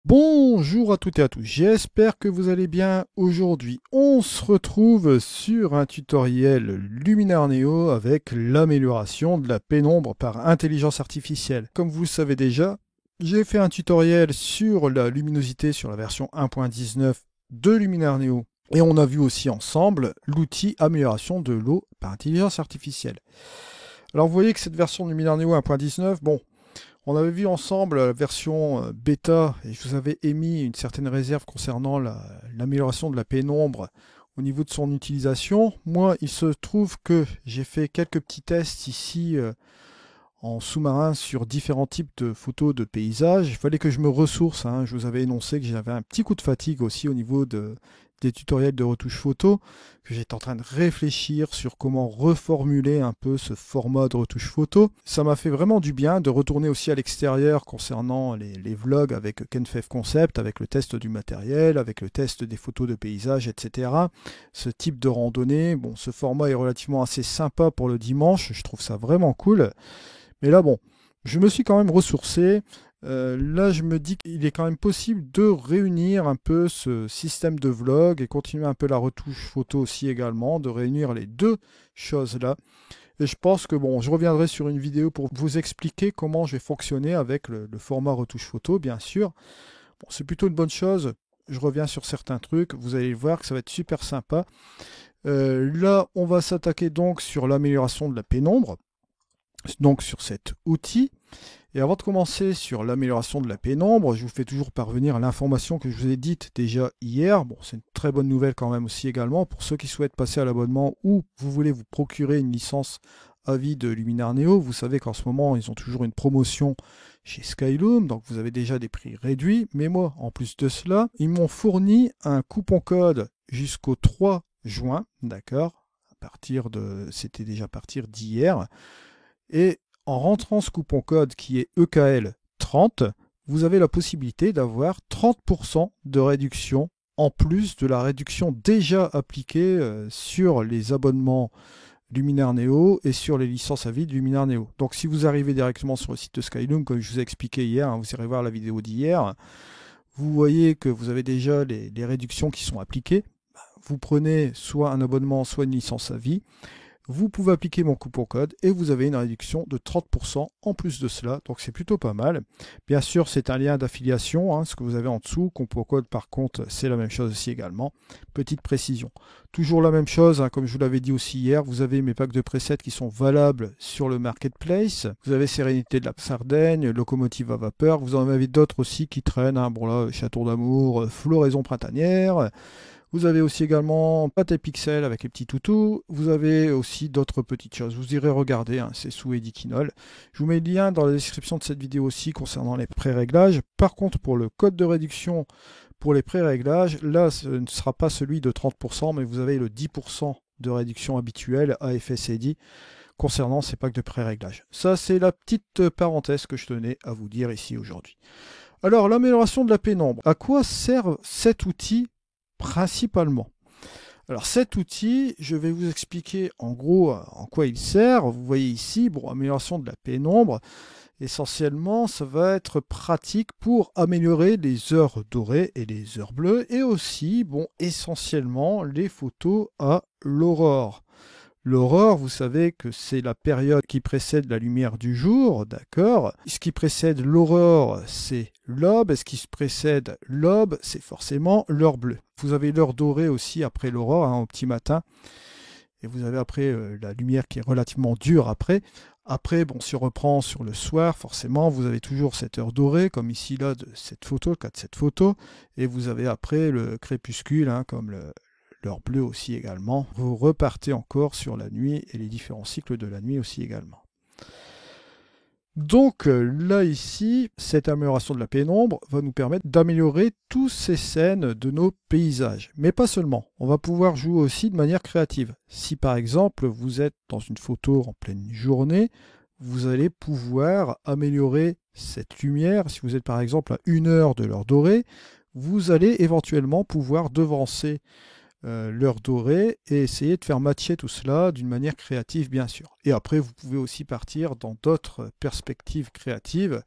Bonjour à toutes et à tous, j'espère que vous allez bien. Aujourd'hui, on se retrouve sur un tutoriel Luminar Neo avec l'amélioration de la pénombre par intelligence artificielle. Comme vous le savez déjà, j'ai fait un tutoriel sur la luminosité sur la version 1.19 de Luminar Neo. Et on a vu aussi ensemble l'outil amélioration de l'eau par intelligence artificielle. Alors vous voyez que cette version de Luminar Neo 1.19, bon, on avait vu ensemble la version bêta et je vous avais émis une certaine réserve concernant l'amélioration de la pénombre au niveau de son utilisation. Moi, il se trouve que j'ai fait quelques petits tests ici en sous-marin sur différents types de photos de paysages. Il fallait que je me ressource, hein. Je vous avais énoncé que j'avais un petit coup de fatigue aussi au niveau des tutoriels de retouche photo, que j'étais en train de réfléchir sur comment reformuler un peu ce format de retouche photo. Ça m'a fait vraiment du bien de retourner aussi à l'extérieur concernant les vlogs avec KenFev Concept, avec le test du matériel, avec le test des photos de paysages, etc. Ce type de randonnée, bon, ce format est relativement assez sympa pour le dimanche, je trouve ça vraiment cool. Mais là, bon, je me suis quand même ressourcé. Là, je me dis qu'il est quand même possible de réunir un peu ce système de vlog et continuer un peu la retouche photo aussi également, de réunir les deux choses-là. Et je pense que bon, je reviendrai sur une vidéo pour vous expliquer comment je vais fonctionner avec le format retouche photo, bien sûr. Bon, c'est plutôt une bonne chose. Je reviens sur certains trucs. Vous allez voir que ça va être super sympa. Là, on va s'attaquer donc sur l'amélioration de la pénombre, donc sur cet outil. Et avant de commencer sur l'amélioration de la pénombre, je vous fais toujours parvenir l'information que je vous ai dite déjà hier. Bon, c'est une très bonne nouvelle quand même aussi également pour ceux qui souhaitent passer à l'abonnement ou vous voulez vous procurer une licence à vie de Luminar Neo. Vous savez qu'en ce moment, ils ont toujours une promotion chez Skyloom, donc vous avez déjà des prix réduits. Mais moi, en plus de cela, ils m'ont fourni un coupon code jusqu'au 3 juin, d'accord? C'était déjà à partir d'hier. Et en rentrant ce coupon code qui est EKL30, vous avez la possibilité d'avoir 30% de réduction en plus de la réduction déjà appliquée sur les abonnements Luminar Neo et sur les licences à vie de Luminar Neo. Donc si vous arrivez directement sur le site de Skyloom, comme je vous ai expliqué hier, hein, vous irez voir la vidéo d'hier, vous voyez que vous avez déjà les réductions qui sont appliquées. Vous prenez soit un abonnement, soit une licence à vie. Vous pouvez appliquer mon coupon code et vous avez une réduction de 30% en plus de cela, donc c'est plutôt pas mal. Bien sûr, c'est un lien d'affiliation, hein, ce que vous avez en dessous. Coupon code, par contre, c'est la même chose aussi également. Petite précision. Toujours la même chose, hein, comme je vous l'avais dit aussi hier, vous avez mes packs de presets qui sont valables sur le marketplace. Vous avez Sérénité de la Sardaigne, Locomotive à vapeur, vous en avez d'autres aussi qui traînent, hein. Bon là, Château d'amour, Floraison printanière. Vous avez aussi également Pâte et Pixel avec les petits toutous. Vous avez aussi d'autres petites choses. Vous irez regarder, hein, c'est sous Edikinol. Je vous mets le lien dans la description de cette vidéo aussi concernant les pré-réglages. Par contre, pour le code de réduction pour les pré-réglages, là, ce ne sera pas celui de 30%, mais vous avez le 10% de réduction habituelle à FSAD concernant ces packs de pré-réglage. Ça, c'est la petite parenthèse que je tenais à vous dire ici aujourd'hui. Alors, l'amélioration de la pénombre. À quoi sert cet outil principalement? Alors cet outil, je vais vous expliquer en gros en quoi il sert. Vous voyez ici, bon, amélioration de la pénombre. Essentiellement, ça va être pratique pour améliorer les heures dorées et les heures bleues et aussi, bon, essentiellement les photos à l'aurore. L'aurore, vous savez que c'est la période qui précède la lumière du jour, d'accord? Ce qui précède l'aurore, c'est l'aube, et ce qui précède l'aube, c'est forcément l'heure bleue. Vous avez l'heure dorée aussi après l'aurore, hein, au petit matin, et vous avez après la lumière qui est relativement dure après. Après, bon, si on reprend sur le soir, forcément, vous avez toujours cette heure dorée, comme ici, là, de cette photo, le cas de cette photo, et vous avez après le crépuscule, hein, comme l'heure bleue aussi également. Vous repartez encore sur la nuit et les différents cycles de la nuit aussi également. Donc là ici, cette amélioration de la pénombre va nous permettre d'améliorer toutes ces scènes de nos paysages. Mais pas seulement, on va pouvoir jouer aussi de manière créative. Si par exemple vous êtes dans une photo en pleine journée, vous allez pouvoir améliorer cette lumière. Si vous êtes par exemple à 1 heure de l'heure dorée, vous allez éventuellement pouvoir devancer l'heure dorée et essayer de faire matcher tout cela d'une manière créative, bien sûr. Et après, vous pouvez aussi partir dans d'autres perspectives créatives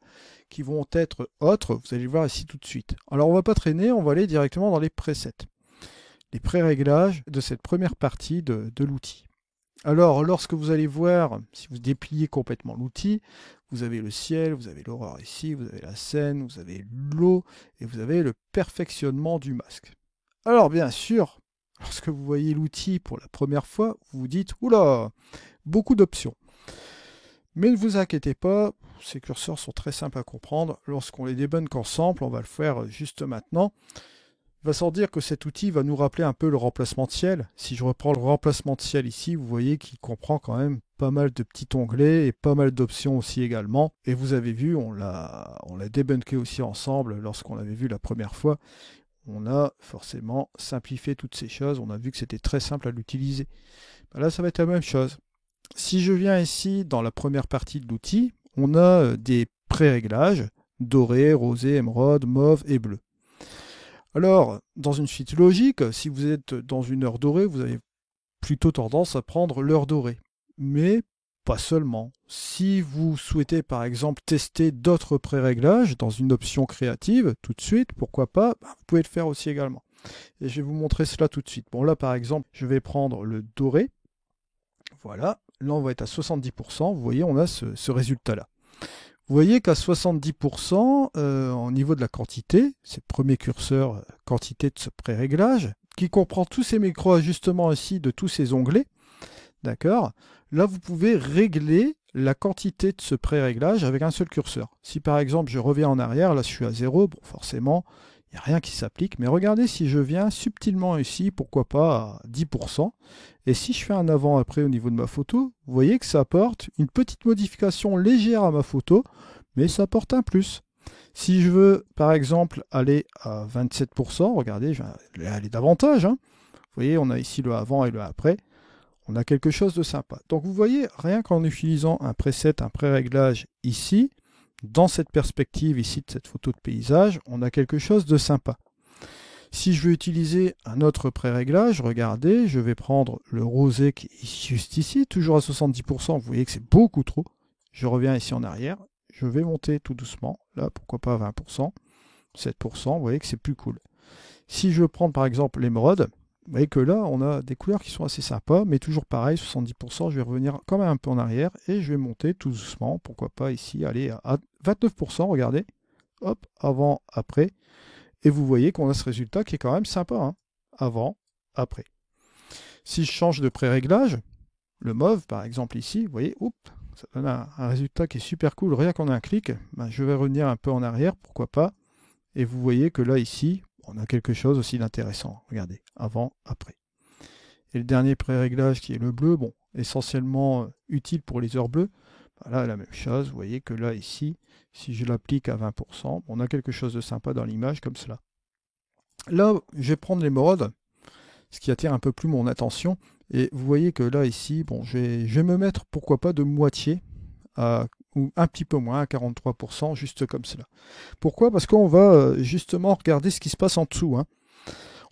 qui vont être autres. Vous allez le voir ici tout de suite. Alors, on ne va pas traîner, on va aller directement dans les presets, les pré-réglages de cette première partie de l'outil. Alors, lorsque vous allez voir, si vous dépliez complètement l'outil, vous avez le ciel, vous avez l'aurore ici, vous avez la scène, vous avez l'eau et vous avez le perfectionnement du masque. Alors, bien sûr, lorsque vous voyez l'outil pour la première fois, vous vous dites « Oula, beaucoup d'options ». Mais ne vous inquiétez pas, ces curseurs sont très simples à comprendre. Lorsqu'on les débunk ensemble, on va le faire juste maintenant. Il va sans dire que cet outil va nous rappeler un peu le remplacement de ciel. Si je reprends le remplacement de ciel ici, vous voyez qu'il comprend quand même pas mal de petits onglets et pas mal d'options aussi également. Et vous avez vu, on l'a débunké aussi ensemble lorsqu'on l'avait vu la première fois. On a forcément simplifié toutes ces choses. On a vu que c'était très simple à l'utiliser. Là, ça va être la même chose. Si je viens ici dans la première partie de l'outil, on a des pré-réglages doré, rosé, émeraude, mauve et bleu. Alors, dans une suite logique, si vous êtes dans une heure dorée, vous avez plutôt tendance à prendre l'heure dorée. Mais pas seulement. Si vous souhaitez par exemple tester d'autres pré-réglages dans une option créative, tout de suite, pourquoi pas, vous pouvez le faire aussi également. Et je vais vous montrer cela tout de suite. Bon là par exemple, je vais prendre le doré. Voilà, là on va être à 70%. Vous voyez, on a ce résultat-là. Vous voyez qu'à 70%, au niveau de la quantité, c'est le premier curseur quantité de ce pré-réglage, qui comprend tous ces micro-ajustements ici de tous ces onglets. D'accord? Là, vous pouvez régler la quantité de ce pré-réglage avec un seul curseur. Si par exemple, je reviens en arrière, là je suis à 0, bon, forcément, il n'y a rien qui s'applique. Mais regardez si je viens subtilement ici, pourquoi pas à 10%. Et si je fais un avant-après au niveau de ma photo, vous voyez que ça apporte une petite modification légère à ma photo, mais ça apporte un plus. Si je veux, par exemple, aller à 27%, regardez, je vais aller davantage. Vous voyez, on a ici le avant et le après. On a quelque chose de sympa. Donc vous voyez, rien qu'en utilisant un preset, un pré-réglage ici, dans cette perspective ici de cette photo de paysage, on a quelque chose de sympa. Si je veux utiliser un autre pré-réglage, regardez, je vais prendre le rosé qui est juste ici, toujours à 70%, vous voyez que c'est beaucoup trop. Je reviens ici en arrière, je vais monter tout doucement, là pourquoi pas à 20%, 7%, vous voyez que c'est plus cool. Si je veux prendre par exemple l'émeraude, vous voyez que là on a des couleurs qui sont assez sympas, mais toujours pareil, 70%, je vais revenir quand même un peu en arrière et je vais monter tout doucement, pourquoi pas ici, aller à 29%, regardez, hop, avant, après. Et vous voyez qu'on a ce résultat qui est quand même sympa, avant, après. Si je change de pré-réglage, le mauve par exemple ici, vous voyez, ça donne un résultat qui est super cool. Rien qu'en un clic, je vais revenir un peu en arrière, pourquoi pas. Et vous voyez que là ici, on a quelque chose aussi d'intéressant. Regardez, avant, après. Et le dernier pré-réglage qui est le bleu, bon, essentiellement utile pour les heures bleues. Là, la même chose, vous voyez que là ici, si je l'applique à 20%, on a quelque chose de sympa dans l'image comme cela. Là, je vais prendre l'émeraude, ce qui attire un peu plus mon attention. Et vous voyez que là, ici, bon, je vais me mettre, pourquoi pas, de moitié, ou un petit peu moins, à 43%, juste comme cela. Pourquoi? Parce qu'on va justement regarder ce qui se passe en dessous.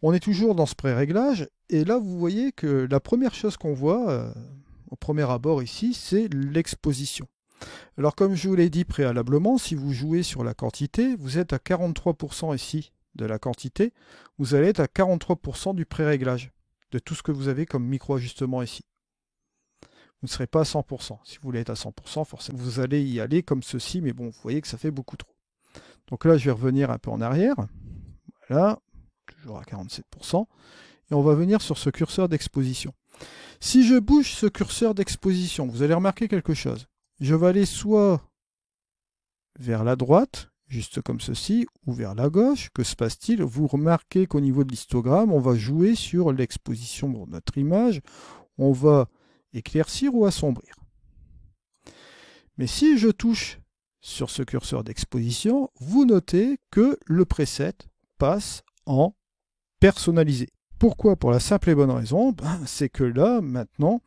On est toujours dans ce pré-réglage, et là, vous voyez que la première chose qu'on voit, au premier abord ici, c'est l'exposition. Alors comme je vous l'ai dit préalablement, si vous jouez sur la quantité, vous êtes à 43% ici de la quantité, vous allez être à 43% du pré-réglage, de tout ce que vous avez comme micro-ajustement ici. Vous ne serez pas à 100%. Si vous voulez être à 100%, forcément, vous allez y aller comme ceci, mais bon, vous voyez que ça fait beaucoup trop. Donc là, je vais revenir un peu en arrière. Voilà, toujours à 47%. Et on va venir sur ce curseur d'exposition. Si je bouge ce curseur d'exposition, vous allez remarquer quelque chose. Je vais aller soit vers la droite, juste comme ceci, ou vers la gauche. Que se passe-t-il? Vous remarquez qu'au niveau de l'histogramme, on va jouer sur l'exposition de notre image. On va éclaircir ou assombrir. Mais si je touche sur ce curseur d'exposition, vous notez que le preset passe en personnalisé. Pourquoi? Pour la simple et bonne raison, c'est que là, maintenant,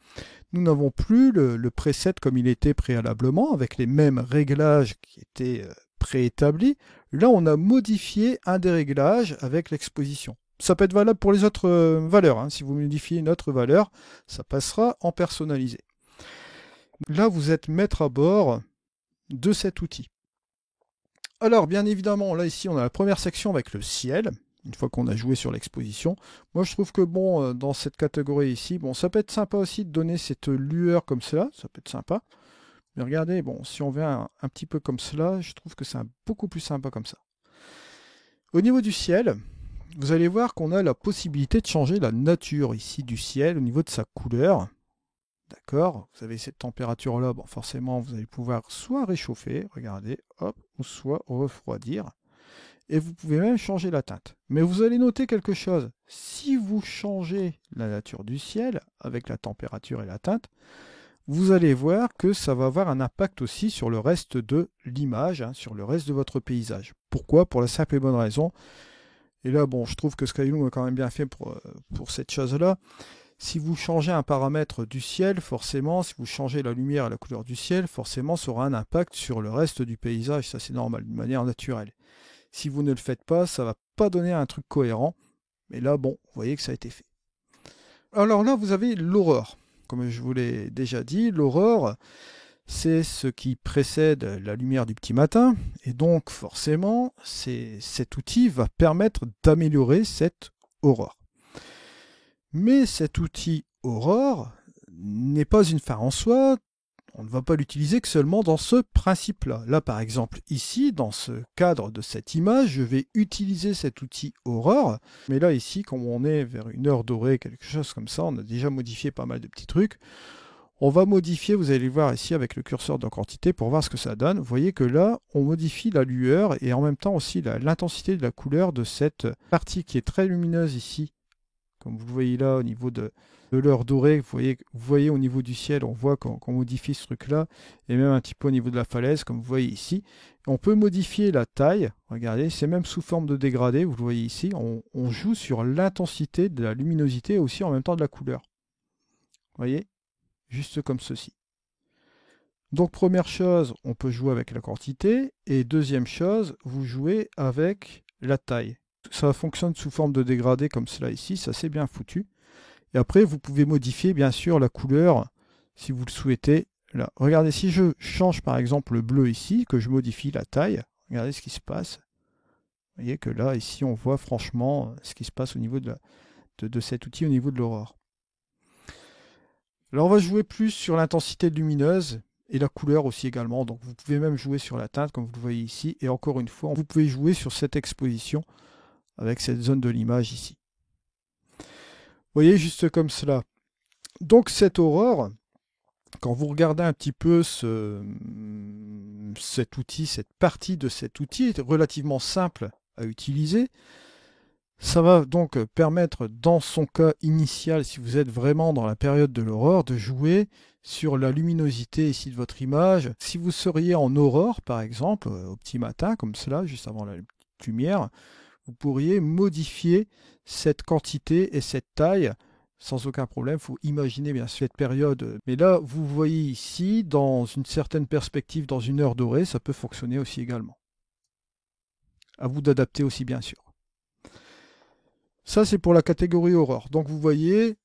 nous n'avons plus le preset comme il était préalablement, avec les mêmes réglages qui étaient préétablis. Là, on a modifié un des réglages avec l'exposition. ça peut être valable pour les autres valeurs, hein. Si vous modifiez une autre valeur, ça passera en personnalisé. Là, vous êtes maître à bord de cet outil. Alors, bien évidemment, là, ici, on a la première section avec le ciel, une fois qu'on a joué sur l'exposition. Moi, je trouve que, bon, dans cette catégorie ici, bon, ça peut être sympa aussi de donner cette lueur comme cela, ça peut être sympa. Mais regardez, bon, si on vient un petit peu comme cela, je trouve que c'est beaucoup plus sympa comme ça. Au niveau du ciel, vous allez voir qu'on a la possibilité de changer la nature ici du ciel au niveau de sa couleur. D'accord, vous avez cette température-là, bon, forcément, vous allez pouvoir soit réchauffer, regardez, hop, ou soit refroidir. Et vous pouvez même changer la teinte. Mais vous allez noter quelque chose. Si vous changez la nature du ciel avec la température et la teinte, vous allez voir que ça va avoir un impact aussi sur le reste de l'image, hein, sur le reste de votre paysage. Pourquoi? Pour la simple et bonne raison. Et là, bon, je trouve que Skyloom a quand même bien fait pour cette chose-là. Si vous changez un paramètre du ciel, forcément, si vous changez la lumière et la couleur du ciel, forcément, ça aura un impact sur le reste du paysage. Ça, c'est normal, de manière naturelle. Si vous ne le faites pas, ça ne va pas donner un truc cohérent. Mais là, bon, vous voyez que ça a été fait. Alors là, vous avez l'aurore. Comme je vous l'ai déjà dit, l'aurore, c'est ce qui précède la lumière du petit matin. Et donc, forcément, cet outil va permettre d'améliorer cette aurore. Mais cet outil Aurore n'est pas une fin en soi, on ne va pas l'utiliser que seulement dans ce principe-là. Là, par exemple, ici, dans ce cadre de cette image, je vais utiliser cet outil Aurore, mais là, ici, comme on est vers une heure dorée, quelque chose comme ça, on a déjà modifié pas mal de petits trucs. On va modifier, vous allez le voir ici avec le curseur de quantité pour voir ce que ça donne. Vous voyez que là, on modifie la lueur et en même temps aussi l'intensité de la couleur de cette partie qui est très lumineuse ici. Comme vous le voyez là, au niveau de l'heure dorée, vous voyez au niveau du ciel, on voit qu'on modifie ce truc-là, et même un petit peu au niveau de la falaise, comme vous voyez ici. On peut modifier la taille, regardez, c'est même sous forme de dégradé, vous le voyez ici. On joue sur l'intensité de la luminosité et aussi en même temps de la couleur. Vous voyez, juste comme ceci. Donc première chose, on peut jouer avec la quantité, et deuxième chose, vous jouez avec la taille. Ça fonctionne sous forme de dégradé comme cela ici, ça c'est bien foutu. Et après, vous pouvez modifier bien sûr la couleur si vous le souhaitez. Là, regardez, si je change par exemple le bleu ici, que je modifie la taille, regardez ce qui se passe. Vous voyez que là, ici, on voit franchement ce qui se passe au niveau de cet outil, au niveau de l'aurore. Alors on va jouer plus sur l'intensité lumineuse et la couleur aussi également. Donc vous pouvez même jouer sur la teinte comme vous le voyez ici. Et encore une fois, vous pouvez jouer sur cette exposition avec cette zone de l'image ici. Vous voyez, juste comme cela. Donc cette aurore, quand vous regardez un petit peu cet outil, cette partie de cet outil est relativement simple à utiliser. Ça va donc permettre, dans son cas initial, si vous êtes vraiment dans la période de l'aurore, de jouer sur la luminosité ici de votre image. Si vous seriez en aurore, par exemple, au petit matin, comme cela, juste avant la lumière, vous pourriez modifier cette quantité et cette taille sans aucun problème. Il faut imaginer bien cette période. Mais là, vous voyez ici, dans une certaine perspective, dans une heure dorée, ça peut fonctionner aussi également. À vous d'adapter aussi, bien sûr. Ça, c'est pour la catégorie aurore. Donc, vous voyez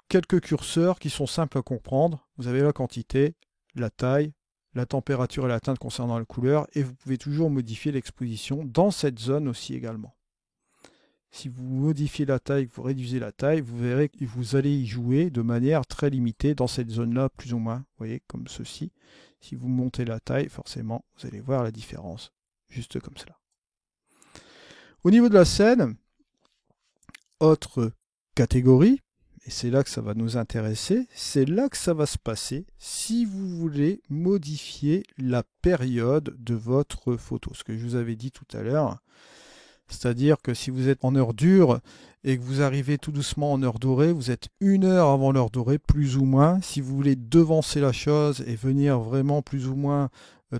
quelques curseurs qui sont simples à comprendre. Vous avez la quantité, la taille, la température et la teinte concernant la couleur, et vous pouvez toujours modifier l'exposition dans cette zone aussi également. Si vous modifiez la taille, vous réduisez la taille, vous verrez que vous allez y jouer de manière très limitée dans cette zone-là, plus ou moins, vous voyez, comme ceci. Si vous montez la taille, forcément, vous allez voir la différence, juste comme cela. Au niveau de la scène, autre catégorie, et c'est là que ça va nous intéresser, c'est là que ça va se passer si vous voulez modifier la période de votre photo. Ce que je vous avais dit tout à l'heure, c'est-à-dire que si vous êtes en heure dure et que vous arrivez tout doucement en heure dorée, vous êtes 1 heure avant l'heure dorée, plus ou moins. Si vous voulez devancer la chose et venir vraiment plus ou moins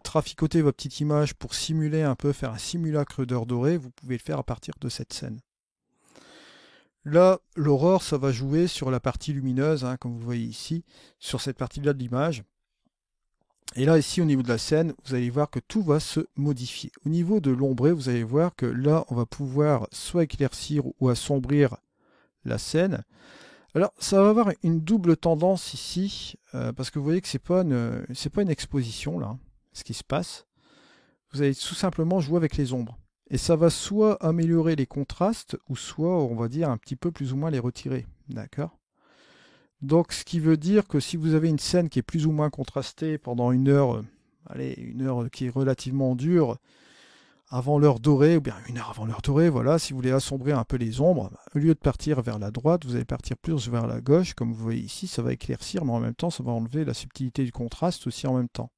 traficoter votre petite image pour simuler un peu, faire un simulacre d'heure dorée, vous pouvez le faire à partir de cette scène. Là, l'aurore, ça va jouer sur la partie lumineuse, hein, comme vous voyez ici, sur cette partie-là de l'image. Et là, ici, au niveau de la scène, vous allez voir que tout va se modifier. Au niveau de l'ombré, vous allez voir que là, on va pouvoir soit éclaircir ou assombrir la scène. Alors, ça va avoir une double tendance ici, parce que vous voyez que c'est pas une exposition, là, hein, ce qui se passe. Vous allez tout simplement jouer avec les ombres. Et ça va soit améliorer les contrastes, ou soit, on va dire, un petit peu plus ou moins les retirer. D'accord? Donc, ce qui veut dire que si vous avez une scène qui est plus ou moins contrastée pendant une heure, allez, une heure qui est relativement dure, avant l'heure dorée, ou bien une heure avant l'heure dorée, voilà, si vous voulez assombrir un peu les ombres, au lieu de partir vers la droite, vous allez partir plus vers la gauche, comme vous voyez ici, ça va éclaircir, mais en même temps, ça va enlever la subtilité du contraste aussi en même temps.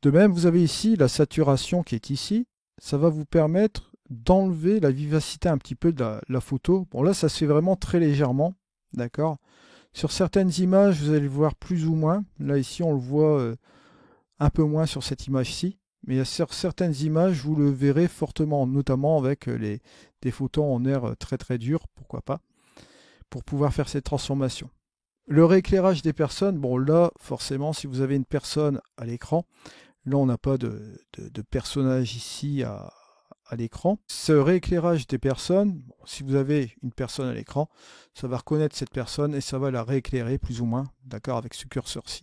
De même, vous avez ici la saturation qui est ici, ça va vous permettre d'enlever la vivacité un petit peu de la photo. Bon là, ça se fait vraiment très légèrement, d'accord? Sur certaines images, vous allez le voir plus ou moins. Là, ici, on le voit un peu moins sur cette image-ci. Mais sur certaines images, vous le verrez fortement, notamment avec des photos en air très très dur, pourquoi pas, pour pouvoir faire cette transformation. Le rééclairage des personnes, bon là, forcément, si vous avez une personne à l'écran, là, on n'a pas de personnage ici à l'écran. Ce rééclairage des personnes, bon, si vous avez une personne à l'écran, ça va reconnaître cette personne et ça va la rééclairer plus ou moins, d'accord, avec ce curseur-ci.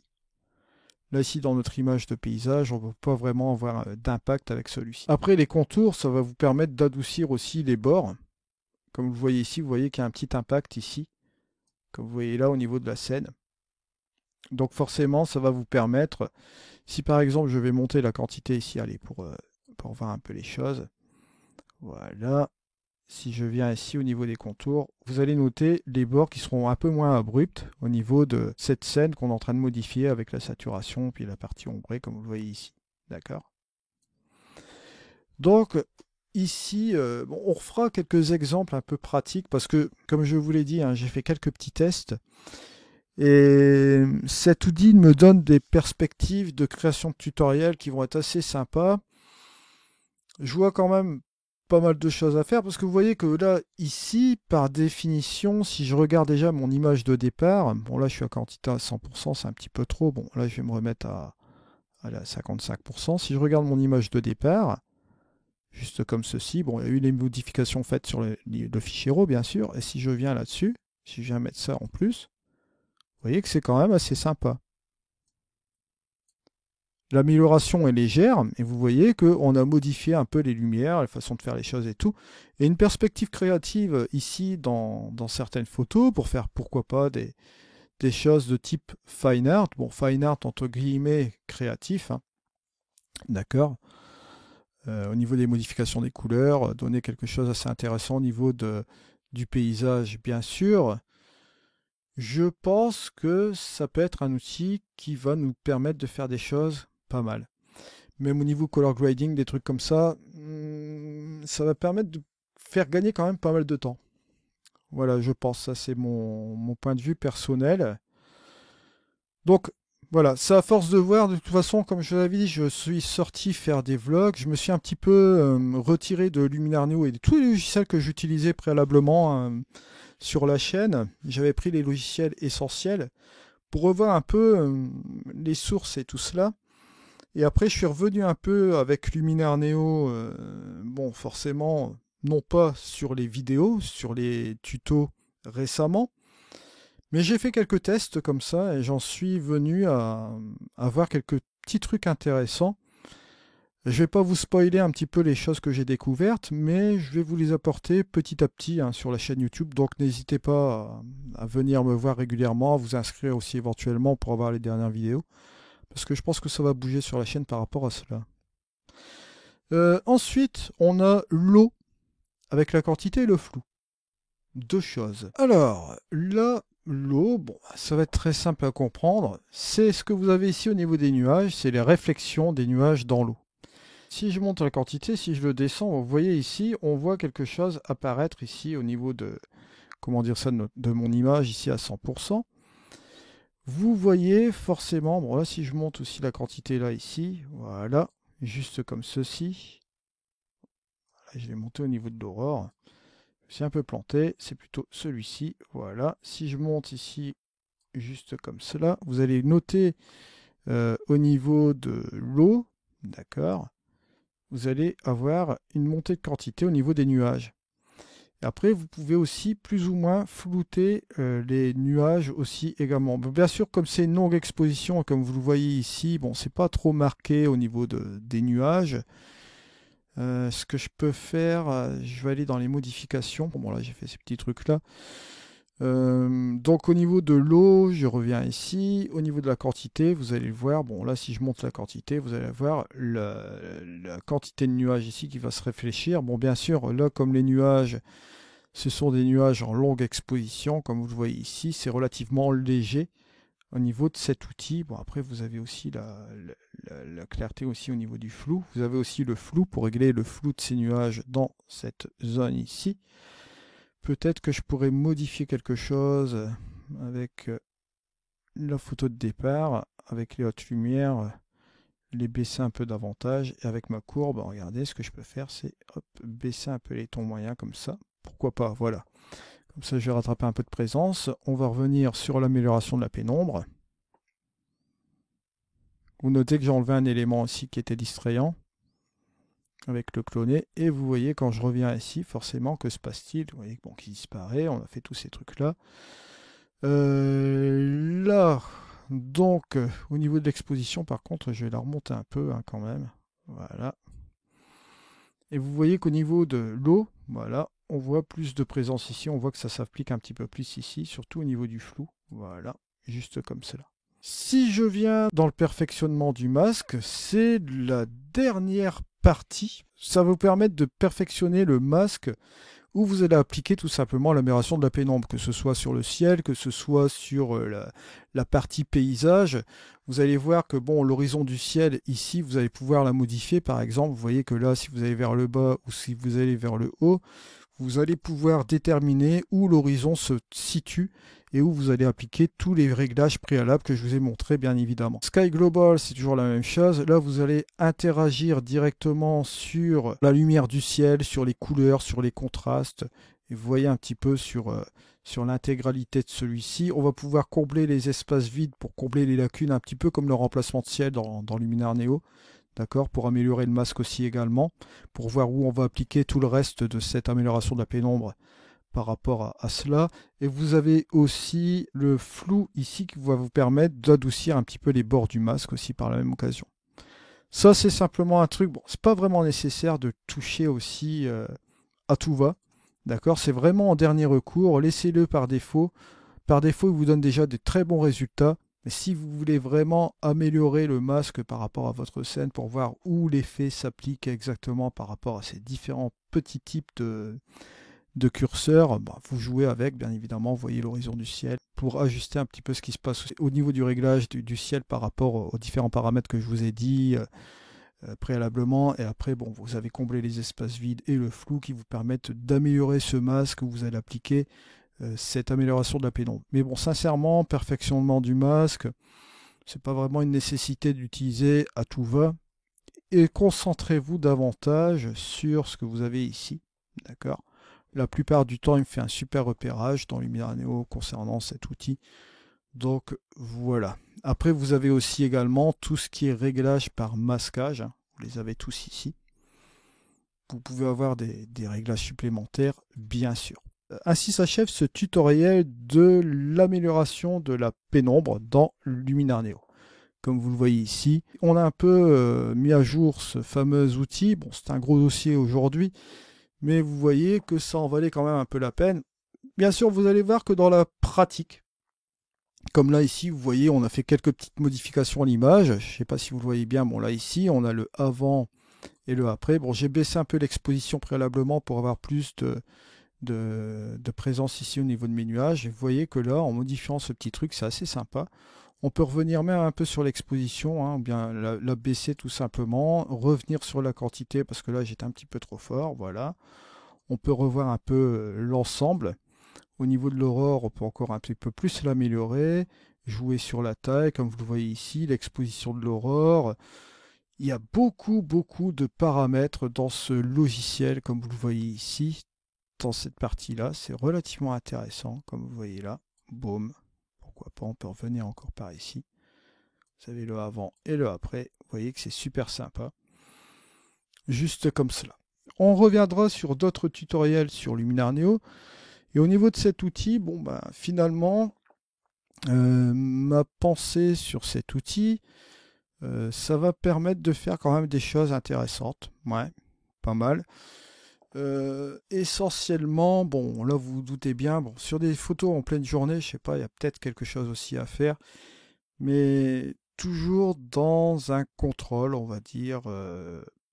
Là, ici, dans notre image de paysage, on ne va pas vraiment avoir d'impact avec celui-ci. Après, les contours, ça va vous permettre d'adoucir aussi les bords. Comme vous le voyez ici, vous voyez qu'il y a un petit impact ici, comme vous voyez là au niveau de la scène. Donc forcément, ça va vous permettre, si par exemple je vais monter la quantité ici, allez, pour voir un peu les choses, voilà, si je viens ici au niveau des contours, vous allez noter les bords qui seront un peu moins abrupts au niveau de cette scène qu'on est en train de modifier avec la saturation puis la partie ombrée comme vous le voyez ici. D'accord? Donc ici, bon, on refera quelques exemples un peu pratiques parce que comme je vous l'ai dit, hein, j'ai fait quelques petits tests et cet outil me donne des perspectives de création de tutoriels qui vont être assez sympas. Je vois quand même pas mal de choses à faire parce que vous voyez que là, ici, par définition, si je regarde déjà mon image de départ, bon là je suis à quantité à 100%, c'est un petit peu trop, bon là je vais me remettre à 55%. Si je regarde mon image de départ, juste comme ceci, bon il y a eu les modifications faites sur le fichier RAW bien sûr, et si je viens là-dessus, si je viens mettre ça en plus, vous voyez que c'est quand même assez sympa. L'amélioration est légère, et vous voyez qu'on a modifié un peu les lumières, la façon de faire les choses et tout. Et une perspective créative ici dans certaines photos, pour faire pourquoi pas des choses de type fine art. Bon, fine art entre guillemets créatif, hein. D'accord. Au niveau des modifications des couleurs, donner quelque chose d'assez intéressant au niveau du paysage, bien sûr. Je pense que ça peut être un outil qui va nous permettre de faire des choses pas mal. Même au niveau color grading, des trucs comme ça, ça va permettre de faire gagner quand même pas mal de temps. Voilà, je pense, ça c'est mon point de vue personnel. Donc voilà, c'est à force de voir, de toute façon, comme je l'avais dit, je suis sorti faire des vlogs, je me suis un petit peu retiré de Luminar Neo et de tous les logiciels que j'utilisais préalablement sur la chaîne. J'avais pris les logiciels essentiels pour revoir un peu les sources et tout cela. Et après, je suis revenu un peu avec Luminar Neo, bon, forcément, non pas sur les vidéos, sur les tutos récemment, mais j'ai fait quelques tests comme ça et j'en suis venu à voir quelques petits trucs intéressants. Je ne vais pas vous spoiler un petit peu les choses que j'ai découvertes, mais je vais vous les apporter petit à petit hein, sur la chaîne YouTube. Donc n'hésitez pas à venir me voir régulièrement, à vous inscrire aussi éventuellement pour avoir les dernières vidéos. Parce que je pense que ça va bouger sur la chaîne par rapport à cela. Ensuite, on a l'eau avec la quantité et le flou. Deux choses. Alors, là, l'eau, bon, ça va être très simple à comprendre. C'est ce que vous avez ici au niveau des nuages, c'est les réflexions des nuages dans l'eau. Si je monte la quantité, si je le descends, vous voyez ici, on voit quelque chose apparaître ici au niveau de, comment dire ça, de mon image ici à 100%. Vous voyez forcément, bon là si je monte aussi la quantité là ici, voilà, juste comme ceci. Là, je vais monter au niveau de l'aurore. Je suis un peu planté, c'est plutôt celui-ci, voilà. Si je monte ici juste comme cela, vous allez noter au niveau de l'eau, d'accord, vous allez avoir une montée de quantité au niveau des nuages. Et après, vous pouvez aussi plus ou moins flouter les nuages aussi également. Bon, bien sûr, comme c'est une longue exposition, comme vous le voyez ici, bon, c'est pas trop marqué au niveau des nuages. Ce que je peux faire, je vais aller dans les modifications. Bon, là, j'ai fait ces petits trucs-là. Donc, au niveau de l'eau, je reviens ici. Au niveau de la quantité, vous allez le voir. Bon, là, si je monte la quantité, vous allez voir la quantité de nuages ici qui va se réfléchir. Bon, bien sûr, là, comme les nuages, ce sont des nuages en longue exposition, comme vous le voyez ici, c'est relativement léger au niveau de cet outil. Bon, après, vous avez aussi la clarté aussi au niveau du flou. Vous avez aussi le flou pour régler le flou de ces nuages dans cette zone ici. Peut-être que je pourrais modifier quelque chose avec la photo de départ, avec les hautes lumières, les baisser un peu davantage. Et avec ma courbe, regardez, ce que je peux faire, c'est baisser un peu les tons moyens comme ça. Pourquoi pas, voilà. Comme ça, je vais rattraper un peu de présence. On va revenir sur l'amélioration de la pénombre. Vous notez que j'ai enlevé un élément aussi qui était distrayant avec le cloné. Et vous voyez, quand je reviens ici, forcément, que se passe-t-il? Vous voyez bon, qu'il disparaît. On a fait tous ces trucs-là. Là, donc, au niveau de l'exposition, par contre, je vais la remonter un peu quand même. Voilà. Et vous voyez qu'au niveau de l'eau, voilà, on voit plus de présence ici. On voit que ça s'applique un petit peu plus ici, surtout au niveau du flou. Voilà, juste comme cela. Si je viens dans le perfectionnement du masque, c'est la dernière partie. Ça va vous permettre de perfectionner le masque où vous allez appliquer tout simplement l'amélioration de la pénombre, que ce soit sur le ciel, que ce soit sur la partie paysage. Vous allez voir que bon, l'horizon du ciel, ici, vous allez pouvoir la modifier. Par exemple, vous voyez que là, si vous allez vers le bas ou si vous allez vers le haut, vous allez pouvoir déterminer où l'horizon se situe et où vous allez appliquer tous les réglages préalables que je vous ai montrés, bien évidemment. Sky Global, c'est toujours la même chose. Là, vous allez interagir directement sur la lumière du ciel, sur les couleurs, sur les contrastes. Et vous voyez un petit peu sur l'intégralité de celui-ci. On va pouvoir combler les espaces vides pour combler les lacunes, un petit peu comme le remplacement de ciel dans Luminar Neo. D'accord, pour améliorer le masque aussi également, pour voir où on va appliquer tout le reste de cette amélioration de la pénombre par rapport à cela. Et vous avez aussi le flou ici qui va vous permettre d'adoucir un petit peu les bords du masque aussi par la même occasion. Ça, c'est simplement un truc, bon, c'est pas vraiment nécessaire de toucher aussi à tout va. D'accord, c'est vraiment en dernier recours, laissez-le par défaut. Par défaut, il vous donne déjà des très bons résultats. Mais si vous voulez vraiment améliorer le masque par rapport à votre scène pour voir où l'effet s'applique exactement par rapport à ces différents petits types de curseurs, bah, vous jouez avec, bien évidemment, vous voyez l'horizon du ciel pour ajuster un petit peu ce qui se passe au niveau du réglage du ciel par rapport aux différents paramètres que je vous ai dit préalablement. Et après, bon, vous avez comblé les espaces vides et le flou qui vous permettent d'améliorer ce masque où vous allez appliquer cette amélioration de la pénombre. Mais bon, sincèrement, perfectionnement du masque, c'est pas vraiment une nécessité d'utiliser à tout va. Et concentrez-vous davantage sur ce que vous avez ici. D'accord. La plupart du temps, il me fait un super repérage dans Luminar Neo concernant cet outil. Donc voilà. Après, vous avez aussi également tout ce qui est réglage par masquage. Vous les avez tous ici. Vous pouvez avoir des réglages supplémentaires, bien sûr. Ainsi s'achève ce tutoriel de l'amélioration de la pénombre dans Luminar Neo. Comme vous le voyez ici, on a un peu mis à jour ce fameux outil. Bon, c'est un gros dossier aujourd'hui, mais vous voyez que ça en valait quand même un peu la peine. Bien sûr, vous allez voir que dans la pratique, comme là ici, vous voyez, on a fait quelques petites modifications à l'image. Je ne sais pas si vous le voyez bien. Bon, là ici, on a le avant et le après. Bon, j'ai baissé un peu l'exposition préalablement pour avoir plus de présence ici au niveau de mes nuages. Et vous voyez que là, en modifiant ce petit truc, c'est assez sympa. On peut revenir même un peu sur l'exposition, ou bien la baisser tout simplement, revenir sur la quantité parce que là j'étais un petit peu trop fort, voilà. On peut revoir un peu l'ensemble. Au niveau de l'aurore, on peut encore un petit peu plus l'améliorer, jouer sur la taille, comme vous le voyez ici, l'exposition de l'aurore. Il y a beaucoup de paramètres dans ce logiciel, comme vous le voyez ici, dans cette partie-là. C'est relativement intéressant, comme vous voyez là. Boum. Pourquoi pas, on peut revenir encore par ici. Vous avez le avant et le après. Vous voyez que c'est super sympa. Juste comme cela. On reviendra sur d'autres tutoriels sur Luminar Neo. Et au niveau de cet outil, bon ben finalement, ma pensée sur cet outil, ça va permettre de faire quand même des choses intéressantes. Ouais, pas mal. Essentiellement, bon, là vous vous doutez bien, bon, sur des photos en pleine journée, je sais pas, il y a peut-être quelque chose aussi à faire, mais toujours dans un contrôle, on va dire,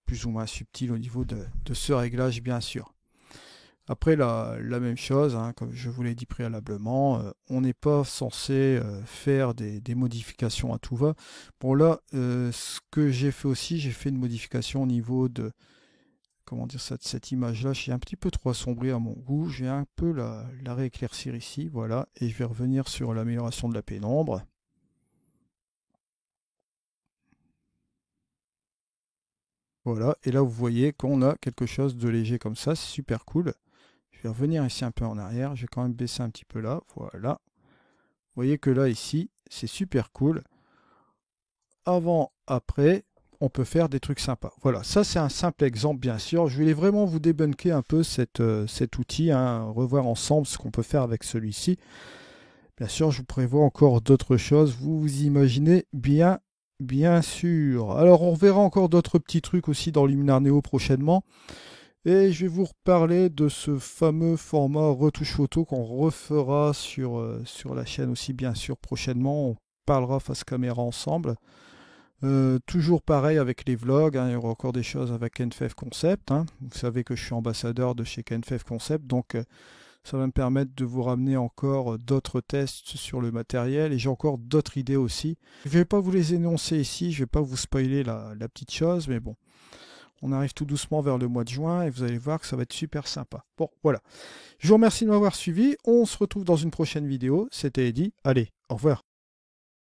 plus ou moins subtil au niveau de ce réglage, bien sûr. Après, la même chose, hein, comme je vous l'ai dit préalablement, on n'est pas censé faire des modifications à tout va. Bon là, ce que j'ai fait aussi, j'ai fait une modification au niveau de, comment dire ça, de cette image-là. J'ai un petit peu trop assombri à mon goût. Je vais un peu la rééclaircir ici, voilà, et je vais revenir sur l'amélioration de la pénombre. Voilà, et là vous voyez qu'on a quelque chose de léger comme ça, c'est super cool. Je vais revenir ici un peu en arrière, je vais quand même baisser un petit peu là, voilà. Vous voyez que là, ici, c'est super cool. Avant, après, on peut faire des trucs sympas. Voilà, ça c'est un simple exemple, bien sûr. Je voulais vraiment vous débunker un peu cet outil, hein, revoir ensemble ce qu'on peut faire avec celui-ci. Bien sûr, je vous prévois encore d'autres choses. Vous vous imaginez bien sûr. Alors, on verra encore d'autres petits trucs aussi dans Luminar Neo prochainement. Et je vais vous reparler de ce fameux format retouche photo qu'on refera sur la chaîne aussi, bien sûr, prochainement. On parlera face caméra ensemble. Toujours pareil avec les vlogs, hein, il y aura encore des choses avec NFF Concept. Hein. Vous savez que je suis ambassadeur de chez NFF Concept, donc ça va me permettre de vous ramener encore d'autres tests sur le matériel et j'ai encore d'autres idées aussi. Je ne vais pas vous les énoncer ici, je ne vais pas vous spoiler la petite chose, mais bon. On arrive tout doucement vers le mois de juin et vous allez voir que ça va être super sympa. Bon, voilà. Je vous remercie de m'avoir suivi. On se retrouve dans une prochaine vidéo. C'était Eddy. Allez, au revoir.